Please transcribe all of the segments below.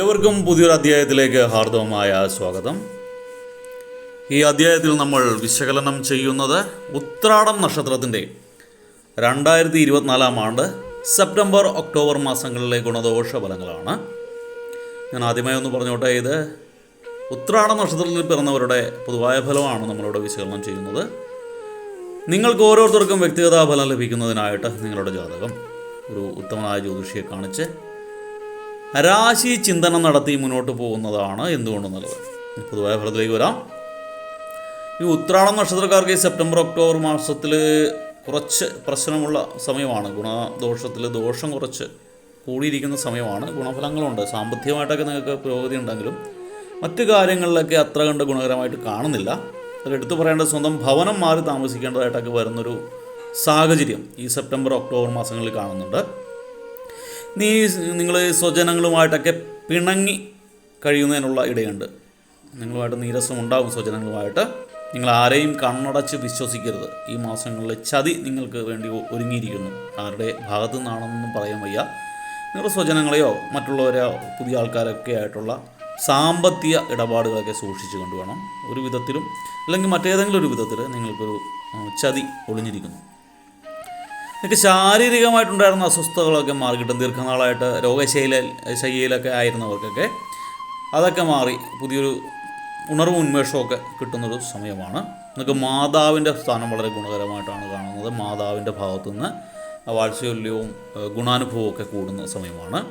ഏവർക്കും പുതിയൊരു അധ്യായത്തിലേക്ക് ഹാർദവമായ സ്വാഗതം. ഈ അധ്യായത്തിൽ നമ്മൾ വിശകലനം ചെയ്യുന്നത് ഉത്രാടം നക്ഷത്രത്തിൻ്റെ 2024 ആണ്ട് സെപ്റ്റംബർ ഒക്ടോബർ മാസങ്ങളിലെ ഗുണദോഷ ഫലങ്ങളാണ്. ഞാൻ ആദ്യമായി ഒന്ന് പറഞ്ഞോട്ടെ, ഇത് ഉത്രാടം നക്ഷത്രത്തിൽ പിറന്നവരുടെ പൊതുവായ ഫലമാണ് നമ്മളിവിടെ വിശകലനം ചെയ്യുന്നത്. നിങ്ങൾക്ക് ഓരോരുത്തർക്കും വ്യക്തിഗത ഫലം ലഭിക്കുന്നതിനായിട്ട് നിങ്ങളുടെ ജാതകം ഒരു ഉത്തമനായ ജ്യോതിഷിയെ കാണിച്ച് രാശി ചിന്തനം നടത്തി മുന്നോട്ട് പോകുന്നതാണ് എന്തുകൊണ്ടും നല്ലത്. പൊതുവായ ഫലത്തിലേക്ക് വരാം. ഈ ഉത്രാടം നക്ഷത്രക്കാർക്ക് ഈ സെപ്റ്റംബർ ഒക്ടോബർ മാസത്തിൽ കുറച്ച് പ്രശ്നമുള്ള സമയമാണ്. ഗുണദോഷത്തിൽ ദോഷം കുറച്ച് കൂടിയിരിക്കുന്ന സമയമാണ്. ഗുണഫലങ്ങളുണ്ട്, സാമ്പത്തികമായിട്ടൊക്കെ നിങ്ങൾക്ക് പുരോഗതി ഉണ്ടെങ്കിലും മറ്റു കാര്യങ്ങളിലൊക്കെ അത്ര കണ്ട് ഗുണകരമായിട്ട് കാണുന്നില്ല. അതിലെടുത്തു പറയേണ്ടത് സ്വന്തം ഭവനം മാറി താമസിക്കേണ്ടതായിട്ടൊക്കെ വരുന്നൊരു സാഹചര്യം ഈ സെപ്റ്റംബർ ഒക്ടോബർ മാസങ്ങളിൽ കാണുന്നുണ്ട്. നിങ്ങൾ സ്വജനങ്ങളുമായിട്ടൊക്കെ പിണങ്ങി കഴിയുന്നതിനുള്ള ഇടയുണ്ട്. നിങ്ങളുമായിട്ട് നീരസം ഉണ്ടാകും. സ്വജനങ്ങളുമായിട്ട് നിങ്ങൾ ആരെയും കണ്ണടച്ച് വിശ്വസിക്കരുത്. ഈ മാസങ്ങളിൽ ചതി നിങ്ങൾക്ക് വേണ്ടി ഒരുങ്ങിയിരിക്കുന്നു. ആരുടെ ഭാഗത്തു നിന്നാണെന്നൊന്നും പറയാൻ വയ്യ. നിങ്ങളുടെ സ്വജനങ്ങളെയോ മറ്റുള്ളവരെയോ പുതിയ ആൾക്കാരൊക്കെ ആയിട്ടുള്ള സാമ്പത്തിക ഇടപാടുകളൊക്കെ സൂക്ഷിച്ചു കൊണ്ടുവേണം. ഒരു വിധത്തിലും അല്ലെങ്കിൽ മറ്റേതെങ്കിലും ഒരു വിധത്തിൽ നിങ്ങൾക്കൊരു ചതി ഒളിഞ്ഞിരിക്കുന്നു. നിങ്ങൾക്ക് ശാരീരികമായിട്ടുണ്ടായിരുന്ന അസ്വസ്ഥതകളൊക്കെ മാറിക്കിട്ടും. ദീർഘനാളായിട്ട് രോഗശൈലിയിലൊക്കെ ആയിരുന്നവർക്കൊക്കെ അതൊക്കെ മാറി പുതിയൊരു ഉണർവും ഉന്മേഷമൊക്കെ കിട്ടുന്നൊരു സമയമാണ്. നിങ്ങൾക്ക് മാതാവിൻ്റെ സ്ഥാനം വളരെ ഗുണകരമായിട്ടാണ് കാണുന്നത്. മാതാവിൻ്റെ ഭാഗത്തുനിന്ന് വാത്സല്യവും ഗുണാനുഭവവും ഒക്കെ കൂടുന്ന സമയമാണ്.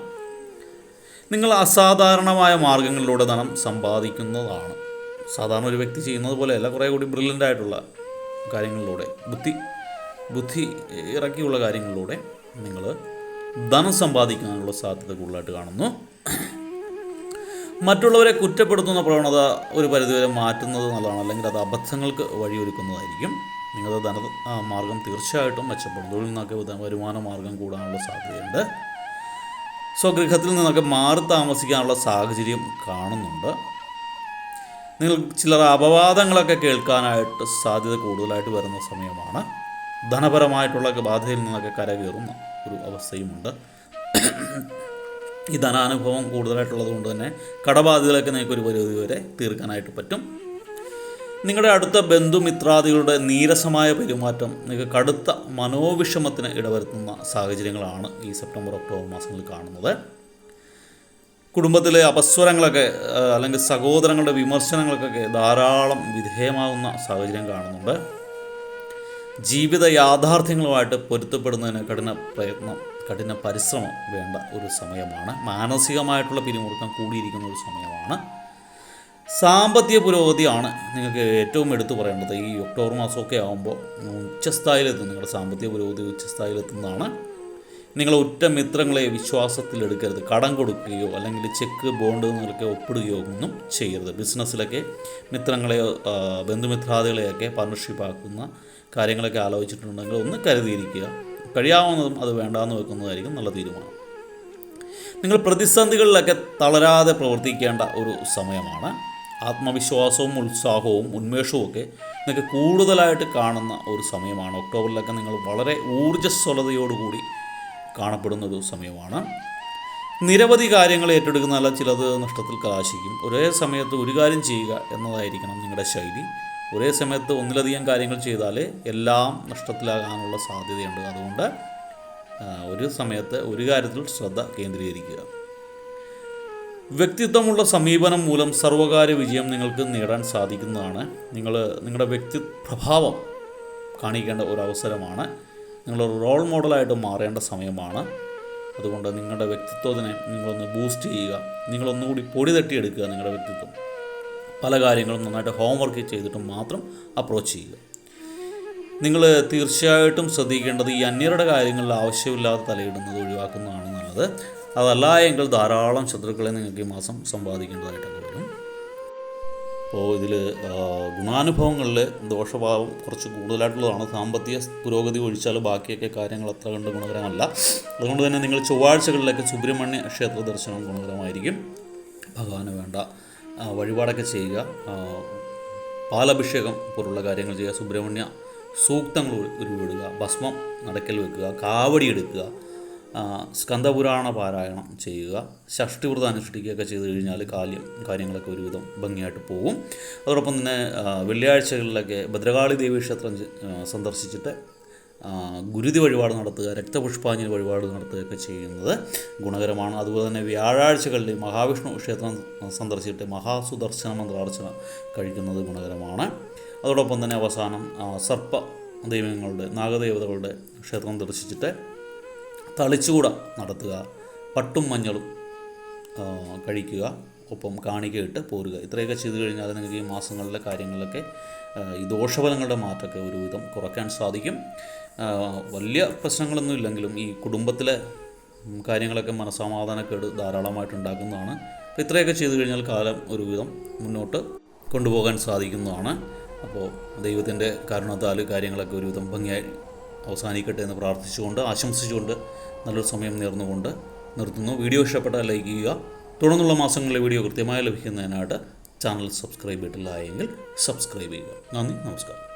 നിങ്ങൾ അസാധാരണമായ മാർഗങ്ങളിലൂടെ ധനം സമ്പാദിക്കുന്നതാണ്. സാധാരണ ഒരു വ്യക്തി ചെയ്യുന്നത് പോലെയല്ല, കുറേ കൂടി ബ്രില്യൻ്റ് ആയിട്ടുള്ള കാര്യങ്ങളിലൂടെ ബുദ്ധി ഇറക്കിയുള്ള കാര്യങ്ങളിലൂടെ നിങ്ങൾ ധനം സമ്പാദിക്കാനുള്ള സാധ്യത കൂടുതലായിട്ട് കാണുന്നു. മറ്റുള്ളവരെ കുറ്റപ്പെടുത്തുന്ന പ്രവണത ഒരു പരിധിവരെ മാറ്റുന്നത് നല്ലതാണ്, അല്ലെങ്കിൽ അത് അബദ്ധങ്ങൾക്ക് വഴിയൊരുക്കുന്നതായിരിക്കും. നിങ്ങളുടെ ധന മാർഗം തീർച്ചയായിട്ടും മെച്ചപ്പെടും. തൊഴിൽ നിന്നൊക്കെ വരുമാന മാർഗം കൂടാനുള്ള സാധ്യതയുണ്ട്. സ്വഗൃഹത്തിൽ നിന്നൊക്കെ മാറി താമസിക്കാനുള്ള സാഹചര്യം കാണുന്നുണ്ട്. നിങ്ങൾ ചിലർ അപവാദങ്ങളൊക്കെ കേൾക്കാനായിട്ട് സാധ്യത കൂടുതലായിട്ട് വരുന്ന സമയമാണ്. ധനപരമായിട്ടുള്ള ബാധയിൽ നിന്നൊക്കെ കരകയറുന്ന ഒരു അവസ്ഥയുമുണ്ട്. ഈ ധനാനുഭവം കൂടുതലായിട്ടുള്ളത് കൊണ്ട് തന്നെ കടബാധ്യതകളൊക്കെ നിങ്ങൾക്കൊരു പരിധി വരെ തീർക്കാനായിട്ട് പറ്റും. നിങ്ങളുടെ അടുത്ത ബന്ധുമിത്രാദികളുടെ നീരസമായ പെരുമാറ്റം നിങ്ങൾക്ക് കടുത്ത മനോവിഷമത്തിന് ഇടവരുത്തുന്ന സാഹചര്യങ്ങളാണ് ഈ സെപ്റ്റംബർ ഒക്ടോബർ മാസങ്ങളിൽ കാണുന്നത്. കുടുംബത്തിലെ അപസ്വരങ്ങളൊക്കെ അല്ലെങ്കിൽ സഹോദരങ്ങളുടെ വിമർശനങ്ങൾക്കൊക്കെ ധാരാളം വിധേയമാകുന്ന സാഹചര്യം കാണുന്നുണ്ട്. ജീവിത യാഥാർത്ഥ്യങ്ങളുമായിട്ട് പൊരുത്തപ്പെടുന്നതിന് കഠിന പരിശ്രമം വേണ്ട ഒരു സമയമാണ്. മാനസികമായിട്ടുള്ള പിരിമുറുക്കം കൂടിയിരിക്കുന്ന ഒരു സമയമാണ്. സാമ്പത്തിക പുരോഗതിയാണ് നിങ്ങൾക്ക് ഏറ്റവും എടുത്തു പറയേണ്ടത്. ഈ ഒക്ടോബർ മാസമൊക്കെ ആകുമ്പോൾ ഉച്ചസ്ഥായിലെത്തും. നിങ്ങളുടെ സാമ്പത്തിക പുരോഗതി ഉച്ചസ്ഥായിലെത്തുന്നതാണ്. നിങ്ങൾ ഉറ്റ മിത്രങ്ങളെ വിശ്വാസത്തിലെടുക്കരുത്. കടം കൊടുക്കുകയോ അല്ലെങ്കിൽ ചെക്ക് ബോണ്ട് എന്നൊക്കെ ഒപ്പിടുകയോ ഒന്നും ചെയ്യരുത്. ബിസിനസ്സിലൊക്കെ മിത്രങ്ങളെയോ ബന്ധുമിത്രാദികളെയൊക്കെ പാർട്ണർഷിപ്പാക്കുന്ന കാര്യങ്ങളൊക്കെ ആലോചിച്ചിട്ടുണ്ടെങ്കിൽ ഒന്ന് കരുതിയിരിക്കുക. കഴിയാവുന്നതും അത് വേണ്ടാന്ന് വെക്കുന്നതായിരിക്കും നല്ല തീരുമാനം. നിങ്ങൾ പ്രതിസന്ധികളിലൊക്കെ തളരാതെ പ്രവർത്തിക്കേണ്ട ഒരു സമയമാണ്. ആത്മവിശ്വാസവും ഉത്സാഹവും ഉന്മേഷവും ഒക്കെ നിങ്ങൾക്ക് കൂടുതലായിട്ട് കാണുന്ന ഒരു സമയമാണ്. ഒക്ടോബറിലൊക്കെ നിങ്ങൾ വളരെ ഊർജ്ജസ്വലതയോടുകൂടി കാണപ്പെടുന്നൊരു സമയമാണ്. നിരവധി കാര്യങ്ങൾ ഏറ്റെടുക്കുന്നതല്ല, ചിലത് നഷ്ടത്തിൽ കലാശിക്കും. ഒരേ സമയത്ത് ഒരു കാര്യം ചെയ്യുക എന്നതായിരിക്കണം നിങ്ങളുടെ ശൈലി. ഒരേ സമയത്ത് ഒന്നിലധികം കാര്യങ്ങൾ ചെയ്താൽ എല്ലാം നഷ്ടത്തിലാകാനുള്ള സാധ്യതയുണ്ട്. അതുകൊണ്ട് ഒരു സമയത്ത് ഒരു കാര്യത്തിൽ ശ്രദ്ധ കേന്ദ്രീകരിക്കുക. വ്യക്തിത്വമുള്ള സമീപനം മൂലം സർവകാര്യ വിജയം നിങ്ങൾക്ക് നേടാൻ സാധിക്കുന്നതാണ്. നിങ്ങളുടെ പ്രഭാവം കാണിക്കേണ്ട ഒരു അവസരമാണ്. നിങ്ങളൊരു റോൾ മോഡലായിട്ട് മാറേണ്ട സമയമാണ്. അതുകൊണ്ട് നിങ്ങളുടെ വ്യക്തിത്വത്തിനെ നിങ്ങളൊന്ന് ബൂസ്റ്റ് ചെയ്യുക. നിങ്ങളൊന്നുകൂടി പൊടി തട്ടിയെടുക്കുക. നിങ്ങളുടെ വ്യക്തിത്വം പല കാര്യങ്ങളും നന്നായിട്ട് ഹോംവർക്ക് ചെയ്തിട്ട് മാത്രം അപ്രോച്ച് ചെയ്യുക. നിങ്ങൾ തീർച്ചയായിട്ടും ശ്രദ്ധിക്കേണ്ടത് ഈ അന്യരുടെ കാര്യങ്ങളിൽ ആവശ്യമില്ലാതെ തലയിടുന്നത് ഒഴിവാക്കുന്നതാണ് നല്ലത്. അതല്ല എങ്കിൽ ധാരാളം ശത്രുക്കളെ നിങ്ങൾക്ക് ഈ മാസം സമ്പാദിക്കേണ്ടതായിട്ടൊക്കെ വരും. അപ്പോൾ ഇതിൽ ഗുണാനുഭവങ്ങളിൽ ദോഷഭാവം കുറച്ച് കൂടുതലായിട്ടുള്ളതാണ്. സാമ്പത്തിക പുരോഗതി ഒഴിച്ചാൽ ബാക്കിയൊക്കെ കാര്യങ്ങൾ അത്ര കണ്ട് ഗുണകരമല്ല. അതുകൊണ്ട് തന്നെ നിങ്ങൾ ചൊവ്വാഴ്ചകളിലൊക്കെ സുബ്രഹ്മണ്യ ക്ഷേത്ര ദർശനം ഗുണകരമായിരിക്കും. ഭഗവാന് വേണ്ട വഴിപാടൊക്കെ ചെയ്യുക. പാലഭിഷേകം പോലുള്ള കാര്യങ്ങൾ ചെയ്യുക. സുബ്രഹ്മണ്യ സൂക്തങ്ങൾ ഉരുവിടുക. ഭസ്മം നടക്കൽ വെക്കുക. കാവടി എടുക്കുക. സ്കന്ദപുരാണ പാരായണം ചെയ്യുക, ഷഷ്ടിവ്രതം അനുഷ്ഠിക്കുകയൊക്കെ ചെയ്തു കഴിഞ്ഞാൽ കാര്യങ്ങളൊക്കെ ഒരുവിധം ഭംഗിയായിട്ട് പോകും. അതോടൊപ്പം തന്നെ വെള്ളിയാഴ്ചകളിലൊക്കെ ഭദ്രകാളി ദേവീ ക്ഷേത്രം സന്ദർശിച്ചിട്ട് ഗുരുതി വഴിപാട് നടത്തുക, രക്തപുഷ്പാഞ്ജലി വഴിപാട് നടത്തുകയൊക്കെ ചെയ്യുന്നത് ഗുണകരമാണ്. അതുപോലെ തന്നെ വ്യാഴാഴ്ചകളിൽ മഹാവിഷ്ണു ക്ഷേത്രം സന്ദർശിച്ചിട്ട് മഹാസുദർശന മന്ത്രാർച്ചന കഴിക്കുന്നത് ഗുണകരമാണ്. അതോടൊപ്പം തന്നെ അവസാനം സർപ്പ ദൈവങ്ങളുടെ നാഗദേവതകളുടെ ക്ഷേത്രം ദർശിച്ചിട്ട് തളിച്ചുകൂട നടത്തുക, പട്ടും മഞ്ഞളും കഴിക്കുക, ഒപ്പം കാണിക്കയിട്ട് പോരുക. ഇത്രയൊക്കെ ചെയ്തു കഴിഞ്ഞാൽ നിങ്ങൾക്ക് ഈ മാസങ്ങളിലെ കാര്യങ്ങളിലൊക്കെ ഈ ദോഷഫലങ്ങളുടെ മാറ്റമൊക്കെ ഒരുവിധം കുറയ്ക്കാൻ സാധിക്കും. വലിയ പ്രശ്നങ്ങളൊന്നും ഇല്ലെങ്കിലും ഈ കുടുംബത്തിലെ കാര്യങ്ങളൊക്കെ മനസ്സമാധാനക്കേട് ധാരാളമായിട്ടുണ്ടാക്കുന്നതാണ്. അപ്പോൾ ഇത്രയൊക്കെ ചെയ്തു കഴിഞ്ഞാൽ കാലം ഒരുവിധം മുന്നോട്ട് കൊണ്ടുപോകാൻ സാധിക്കുന്നതാണ്. അപ്പോൾ ദൈവത്തിൻ്റെ കാരുണ്യത്താൽ കാര്യങ്ങളൊക്കെ ഒരുവിധം ഭംഗിയായി അവസാനിക്കട്ടെ എന്ന് പ്രാർത്ഥിച്ചുകൊണ്ട് ആശംസിച്ചുകൊണ്ട് നല്ലൊരു സമയം നേർന്നുകൊണ്ട് നിർത്തുന്നു. വീഡിയോ ഇഷ്ടപ്പെട്ടാൽ ലൈക്ക് ചെയ്യുക. തുടർന്നുള്ള മാസങ്ങളിലെ വീഡിയോ കൃത്യമായി ലഭിക്കുന്നതിനായിട്ട് ചാനൽ സബ്സ്ക്രൈബ് ചെയ്തിട്ടില്ല എങ്കിൽ സബ്സ്ക്രൈബ് ചെയ്യുക. നന്ദി, നമസ്കാരം.